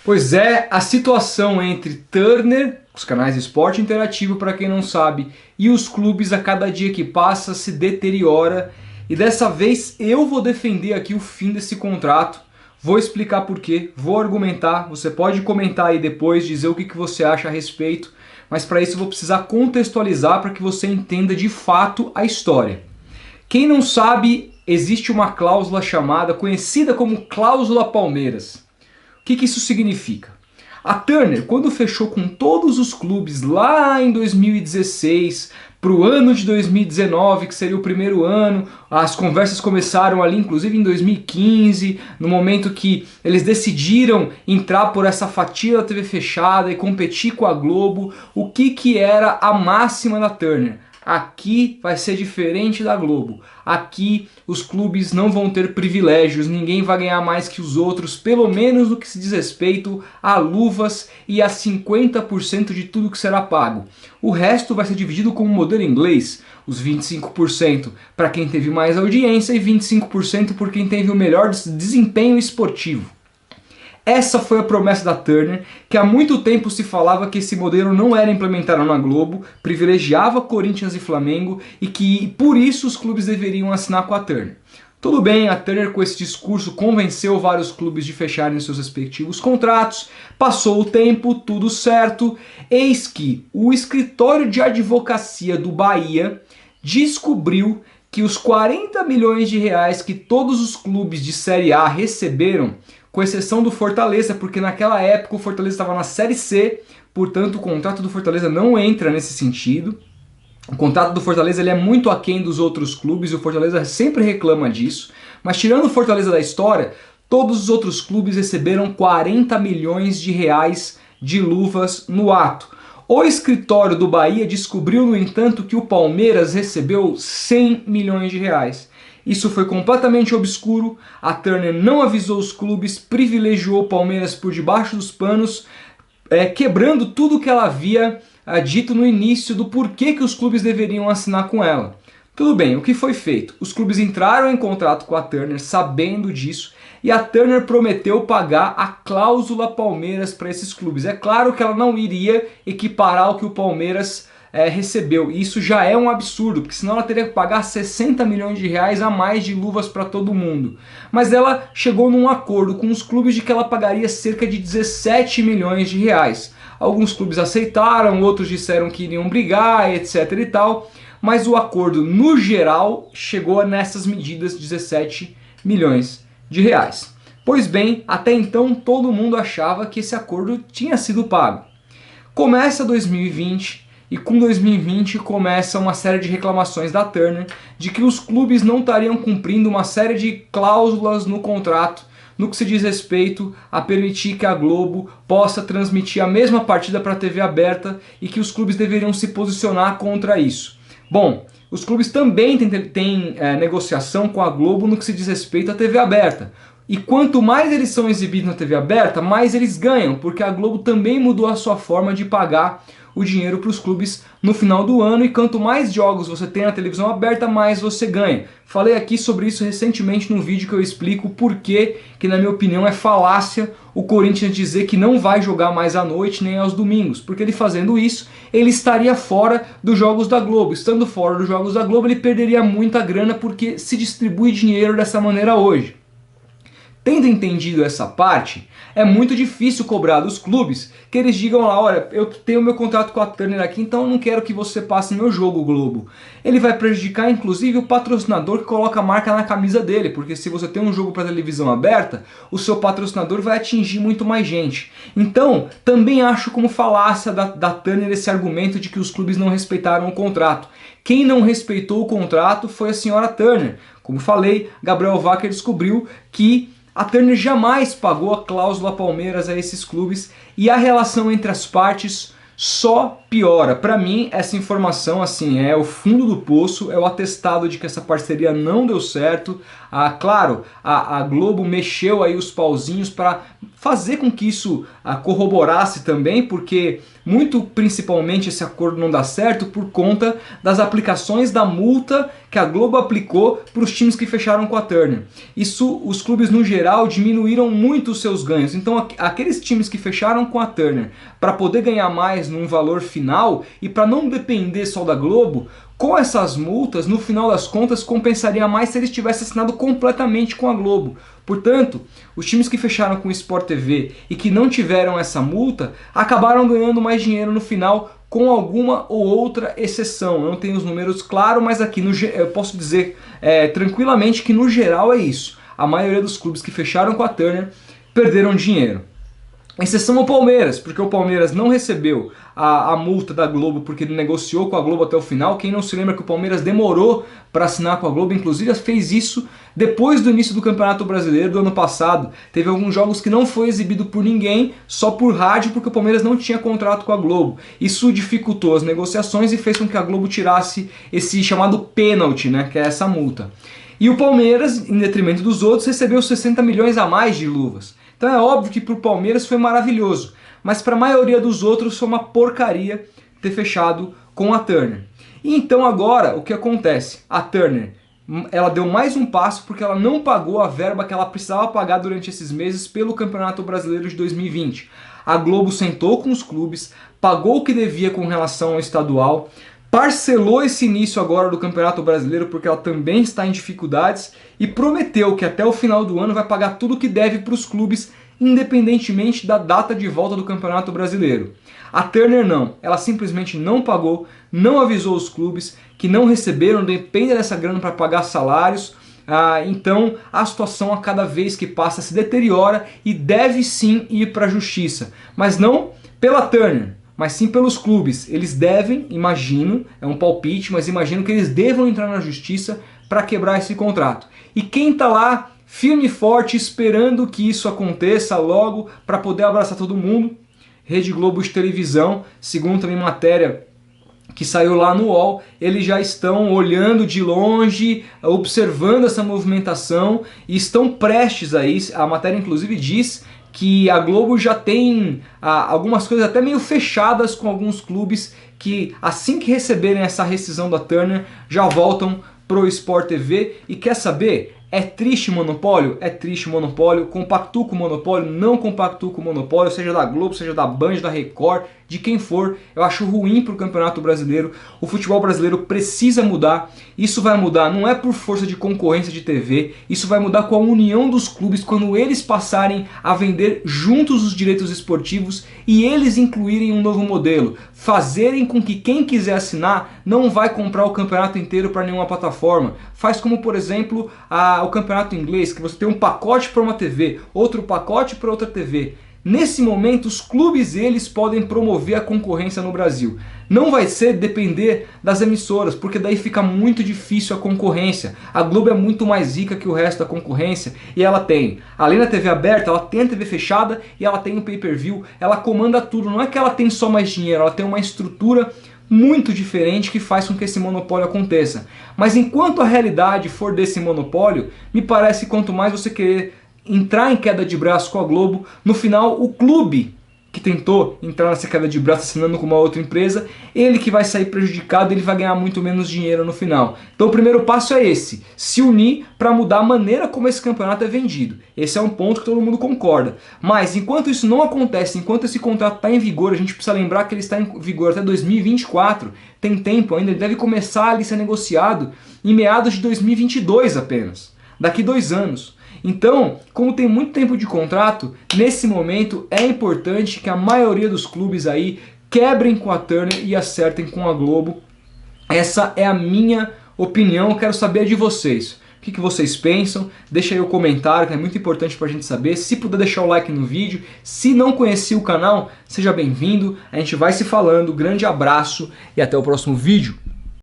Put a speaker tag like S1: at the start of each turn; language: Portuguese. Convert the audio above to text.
S1: Pois é, a situação entre Turner, os canais de esporte interativo para quem não sabe, e os clubes a cada dia que passa se deteriora. E dessa vez eu vou defender aqui o fim desse contrato. Vou explicar por quê, vou argumentar, você pode comentar aí depois, dizer o que você acha a respeito, mas para isso eu vou precisar contextualizar para que você entenda de fato a história. Quem não sabe, existe uma cláusula conhecida como cláusula Palmeiras. O que isso significa? A Turner, quando fechou com todos os clubes lá em 2016, para o ano de 2019, que seria o primeiro ano, as conversas começaram ali inclusive em 2015, no momento que eles decidiram entrar por essa fatia da TV fechada e competir com a Globo. O que era a máxima da Turner? Aqui vai ser diferente da Globo. Aqui os clubes não vão ter privilégios, ninguém vai ganhar mais que os outros, pelo menos no que se diz respeito a luvas e a 50% de tudo que será pago. O resto vai ser dividido como modelo inglês, os 25% para quem teve mais audiência e 25% por quem teve o melhor desempenho esportivo. Essa foi a promessa da Turner, que há muito tempo se falava que esse modelo não era implementado na Globo, privilegiava Corinthians e Flamengo e que por isso os clubes deveriam assinar com a Turner. Tudo bem, a Turner com esse discurso convenceu vários clubes de fecharem seus respectivos contratos, passou o tempo, tudo certo, eis que o escritório de advocacia do Bahia descobriu que os 40 milhões de reais que todos os clubes de Série A receberam, com exceção do Fortaleza, porque naquela época o Fortaleza estava na Série C, portanto o contrato do Fortaleza não entra nesse sentido. O contrato do Fortaleza ele é muito aquém dos outros clubes e o Fortaleza sempre reclama disso. Mas tirando o Fortaleza da história, todos os outros clubes receberam 40 milhões de reais de luvas no ato. O escritório do Bahia descobriu, no entanto, que o Palmeiras recebeu 100 milhões de reais. Isso foi completamente obscuro, a Turner não avisou os clubes, privilegiou o Palmeiras por debaixo dos panos, quebrando tudo que ela havia dito no início do porquê que os clubes deveriam assinar com ela. Tudo bem, o que foi feito? Os clubes entraram em contrato com a Turner sabendo disso e a Turner prometeu pagar a cláusula Palmeiras para esses clubes. É claro que ela não iria equiparar o que o Palmeiras recebeu. Isso já é um absurdo, porque senão ela teria que pagar 60 milhões de reais a mais de luvas para todo mundo. Mas ela chegou num acordo com os clubes de que ela pagaria cerca de 17 milhões de reais. Alguns clubes aceitaram, outros disseram que iriam brigar, etc e tal, mas o acordo no geral chegou nessas medidas, 17 milhões de reais. Pois bem, até então todo mundo achava que esse acordo tinha sido pago. Começa 2020 e com 2020 começa uma série de reclamações da Turner de que os clubes não estariam cumprindo uma série de cláusulas no contrato no que se diz respeito a permitir que a Globo possa transmitir a mesma partida para a TV aberta e que os clubes deveriam se posicionar contra isso. Bom, os clubes também têm negociação com a Globo no que se diz respeito à TV aberta. E quanto mais eles são exibidos na TV aberta, mais eles ganham, porque a Globo também mudou a sua forma de pagar o dinheiro para os clubes no final do ano, e quanto mais jogos você tem na televisão aberta, mais você ganha. Falei aqui sobre isso recentemente num vídeo que eu explico por que na minha opinião é falácia o Corinthians dizer que não vai jogar mais à noite nem aos domingos, porque ele fazendo isso, ele estaria fora dos jogos da Globo. Estando fora dos jogos da Globo, ele perderia muita grana porque se distribui dinheiro dessa maneira hoje. Tendo entendido essa parte, é muito difícil cobrar dos clubes que eles digam lá, olha, eu tenho meu contrato com a Turner aqui, então eu não quero que você passe meu jogo, Globo. Ele vai prejudicar inclusive o patrocinador que coloca a marca na camisa dele, porque se você tem um jogo para televisão aberta, o seu patrocinador vai atingir muito mais gente. Então, também acho como falácia da Turner esse argumento de que os clubes não respeitaram o contrato. Quem não respeitou o contrato foi a senhora Turner. Como falei, Gabriel Wacker descobriu que a Turner jamais pagou a cláusula Palmeiras a esses clubes e a relação entre as partes só piora. Para mim, essa informação assim é o fundo do poço, é o atestado de que essa parceria não deu certo. Claro, a Globo mexeu aí os pauzinhos para fazer com que isso corroborasse também, porque Muito principalmente esse acordo não dá certo por conta das aplicações da multa que a Globo aplicou para os times que fecharam com a Turner. Isso, os clubes no geral diminuíram muito os seus ganhos. Então aqueles times que fecharam com a Turner para poder ganhar mais num valor final e para não depender só da Globo, com essas multas, no final das contas, compensaria mais se eles tivessem assinado completamente com a Globo. Portanto, os times que fecharam com o Sport TV e que não tiveram essa multa, acabaram ganhando mais dinheiro no final, com alguma ou outra exceção. Eu não tenho os números claros, mas aqui eu posso dizer tranquilamente que no geral é isso. A maioria dos clubes que fecharam com a Turner perderam dinheiro. Exceção ao Palmeiras, porque o Palmeiras não recebeu a multa da Globo porque ele negociou com a Globo até o final. Quem não se lembra que o Palmeiras demorou para assinar com a Globo, inclusive fez isso depois do início do Campeonato Brasileiro do ano passado. Teve alguns jogos que não foi exibido por ninguém, só por rádio, porque o Palmeiras não tinha contrato com a Globo. Isso dificultou as negociações e fez com que a Globo tirasse esse chamado pênalti, né, que é essa multa. E o Palmeiras, em detrimento dos outros, recebeu 60 milhões a mais de luvas. Então é óbvio que para o Palmeiras foi maravilhoso, mas para a maioria dos outros foi uma porcaria ter fechado com a Turner. E então agora o que acontece? A Turner, ela deu mais um passo porque ela não pagou a verba que ela precisava pagar durante esses meses pelo Campeonato Brasileiro de 2020. A Globo sentou com os clubes, pagou o que devia com relação ao estadual, parcelou esse início agora do Campeonato Brasileiro porque ela também está em dificuldades e prometeu que até o final do ano vai pagar tudo o que deve para os clubes, independentemente da data de volta do Campeonato Brasileiro. A Turner não, ela simplesmente não pagou, não avisou os clubes que não receberam, dependem dessa grana para pagar salários. Então a situação a cada vez que passa se deteriora e deve sim ir para a justiça, mas não pela Turner, mas sim pelos clubes. Eles devem, imagino, é um palpite, mas imagino que eles devam entrar na justiça para quebrar esse contrato. E quem está lá firme e forte esperando que isso aconteça logo para poder abraçar todo mundo? Rede Globo de televisão, segundo também matéria que saiu lá no UOL, eles já estão olhando de longe, observando essa movimentação e estão prestes a isso. A matéria inclusive diz que a Globo já tem algumas coisas até meio fechadas com alguns clubes que assim que receberem essa rescisão da Turner já voltam pro Sport TV. E quer saber? É triste o monopólio? É triste o monopólio. Compactuo com o monopólio? Não compactuo com o monopólio, seja da Globo, seja da Band, da Record, de quem for. Eu acho ruim para o Campeonato Brasileiro. O futebol brasileiro precisa mudar. Isso vai mudar não é por força de concorrência de TV, isso vai mudar com a união dos clubes quando eles passarem a vender juntos os direitos esportivos e eles incluírem um novo modelo. Fazerem com que quem quiser assinar não vai comprar o campeonato inteiro para nenhuma plataforma. Faz como, por exemplo, o campeonato inglês, que você tem um pacote para uma TV, outro pacote para outra TV. Nesse momento, os clubes eles podem promover a concorrência no Brasil. Não vai ser depender das emissoras, porque daí fica muito difícil a concorrência. A Globo é muito mais rica que o resto da concorrência e ela tem, além da TV aberta, ela tem a TV fechada e ela tem o pay-per-view, ela comanda tudo. Não é que ela tem só mais dinheiro, ela tem uma estrutura muito diferente que faz com que esse monopólio aconteça. Mas enquanto a realidade for desse monopólio, me parece que quanto mais você querer entrar em queda de braço com a Globo, no final o clube que tentou entrar nessa queda de braço assinando com uma outra empresa, ele que vai sair prejudicado, ele vai ganhar muito menos dinheiro no final. Então o primeiro passo é esse, se unir para mudar a maneira como esse campeonato é vendido. Esse é um ponto que todo mundo concorda. Mas enquanto isso não acontece, enquanto esse contrato está em vigor, a gente precisa lembrar que ele está em vigor até 2024, tem tempo ainda, ele deve começar a ser negociado em meados de 2022 apenas, daqui 2 anos. Então, como tem muito tempo de contrato, nesse momento é importante que a maioria dos clubes aí quebrem com a Turner e acertem com a Globo. Essa é a minha opinião, eu quero saber de vocês. O que vocês pensam? Deixa aí o comentário, que é muito importante pra gente saber. Se puder deixar o like no vídeo. Se não conhecia o canal, seja bem-vindo. A gente vai se falando. Grande abraço e até o próximo vídeo.